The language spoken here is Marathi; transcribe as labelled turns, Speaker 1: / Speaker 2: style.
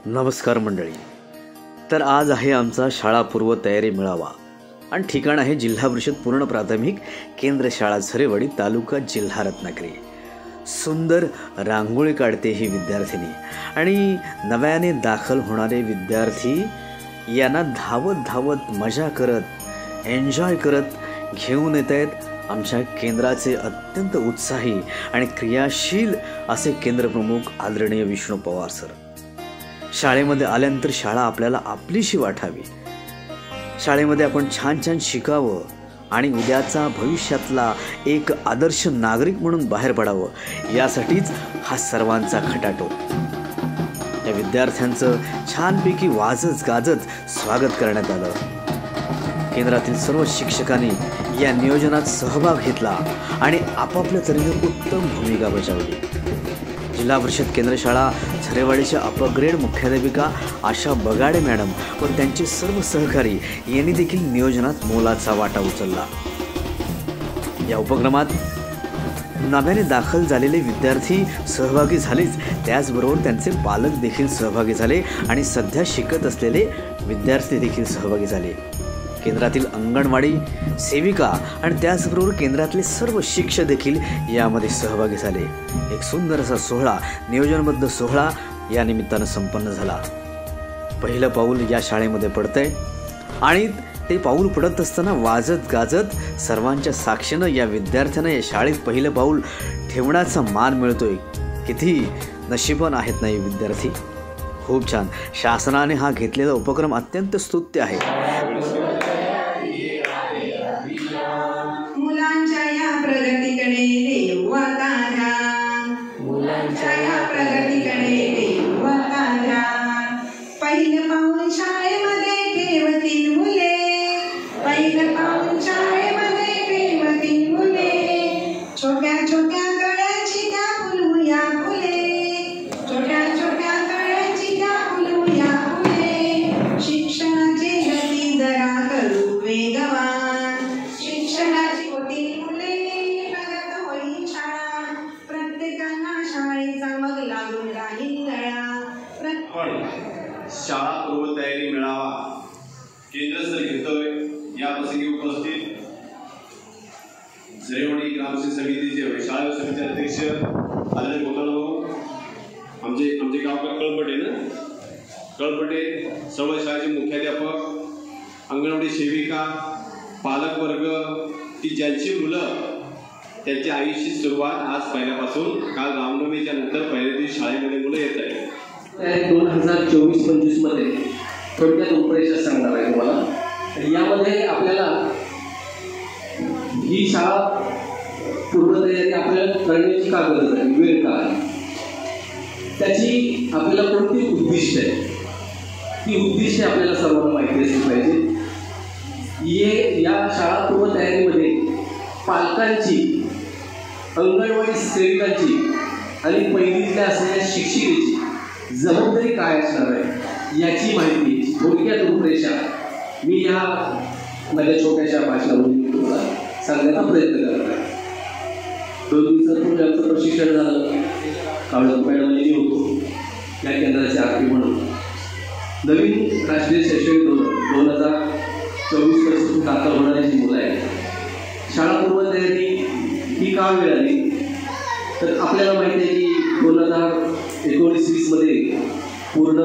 Speaker 1: नमस्कार मंडळी. तर आज आहे आमचा शाळापूर्व तयारी मेळावा आणि ठिकाण आहे जिल्हा परिषद पूर्ण प्राथमिक केंद्र शाळा झरेवाडी, तालुका जिल्हा रत्नागिरी. सुंदर रांगोळी काढते ही विद्यार्थिनी आणि नव्याने दाखल होणारे विद्यार्थी यांना धावत धावत मजा करत एन्जॉय करत घेऊन येत आहेत आमच्या केंद्राचे अत्यंत उत्साही आणि क्रियाशील असे केंद्रप्रमुख आदरणीय विष्णू पवार सर. शाळेमध्ये आल्यानंतर शाळा आपल्याला आपलीशी वाटावी, शाळेमध्ये आपण छान छान शिकावं आणि उद्याचा भविष्यातला एक आदर्श नागरिक म्हणून बाहेर पडावं, यासाठीच हा सर्वांचा खटाटोप. या विद्यार्थ्यांचं छानपैकी वाजत गाजत स्वागत करण्यात आलं. केंद्रातील सर्व शिक्षकांनी या नियोजनात सहभाग घेतला आणि आपापल्या तऱ्हेने उत्तम भूमिका बजावली. जिल्हा परिषद केंद्र शाळा झरेवाडीच्या अपग्रेड मुख्याध्यापिका आशा बगाडे मॅडम व त्यांचे सर्व सहकारी यांनी देखील नियोजनात मोलाचा वाटा उचलला. या उपक्रमात नव्याने दाखल झालेले विद्यार्थी सहभागी झालेच, त्याचबरोबर त्यांचे पालक देखील सहभागी झाले आणि सध्या शिकत असलेले विद्यार्थी देखील सहभागी झाले. केंद्रातील अंगणवाडी सेविका आणि त्याचबरोबर केंद्रातले सर्व शिक्षक देखील यामध्ये सहभागी झाले. एक सुंदर असा सोहळा, नियोजनबद्ध सोहळा या निमित्तानं संपन्न झाला. पहिलं पाऊल या शाळेमध्ये पडतंय आणि ते पाऊल पडत असताना वाजत गाजत सर्वांच्या साक्षीनं या विद्यार्थ्यांना या शाळेत पहिलं पाऊल ठेवण्याचा मान मिळतोय. किती नशिबान आहेत ना हे विद्यार्थी. खूप छान. शासनाने हा घेतलेला उपक्रम अत्यंत स्तुत्य आहे.
Speaker 2: मुलांच्या या प्रगतीकडे देऊ आता ध्यान, मुलांच्या या प्रगतीकडे देऊ आता ध्यान. पहिलं पाऊल शाळेमध्ये ठेवतील मुले, पहिलं पाऊल शाळेमध्ये ठेवतील मुले. छोट्या छोट्या कळ्यांची त्या फुलवूया फुले, छोट्या छोट्या कळ्यांची त्या फुलवूया फुले. शिक्षणाची गती जरा करू वेगवान, शिक्षणाची गती मुले प्रगत होईल शाळा. प्रत्येकाला शाळेचा मग लागून राहील लळा.
Speaker 3: शाळा पूर्व तयारी मेळावा केंद्र सर घेतोय. या प्रसंगी उपस्थित झरेवाडी ग्रामसेवक समितीचे शाळा समिती अध्यक्ष आदरणीय गोपालभाऊ, आमचे गावकर कळपटे ना, कळपटे, सर्व शाळेचे मुख्याध्यापक, अंगणवाडी सेविका, पालक वर्ग, की ज्यांची मुलं त्यांची आयुष्याची सुरुवात आज पहिल्यापासून काल रामनवमीच्या नंतर पहिल्या दिवशी शाळेमध्ये मुलं येत आहेत.
Speaker 4: 2024-25 मध्ये थोडक्यात उपदेश सांगणार आहे तुम्हाला. यामध्ये आपल्याला ही शाळा पूर्ण तयारी आपल्याला करण्याची का गरज आहे, वेळ का आहे, त्याची आपल्याला कोणती उद्दिष्ट आहे, ती उद्दिष्टे आपल्याला सर्वांना माहिती असली पाहिजे. या शाळा पूर्व तयारीमध्ये पालकांची, अंगणवाडी सेविकांची आणि पहिलीतल्या असलेल्या शिक्षिकेची जबाबदारी काय असणार आहे याची माहिती थोडक्यात रूपरेषा मी या माझ्या छोट्याशा भाषणामध्ये तुम्हाला सांगण्याचा प्रयत्न करत आहे. 2 दिवसापूर्वी आमचं प्रशिक्षण झालं. काळोख मॅडमने मी होतो या केंद्राचे आरती म्हणून. नवीन राष्ट्रीय शैक्षणिक धोरण 2024-25 दाखल होणारी जी मुलं आहेत, शाळा पूर्व तयारी ही का मिळाली तर आपल्याला माहिती आहे की 2019-20 मध्ये पूर्ण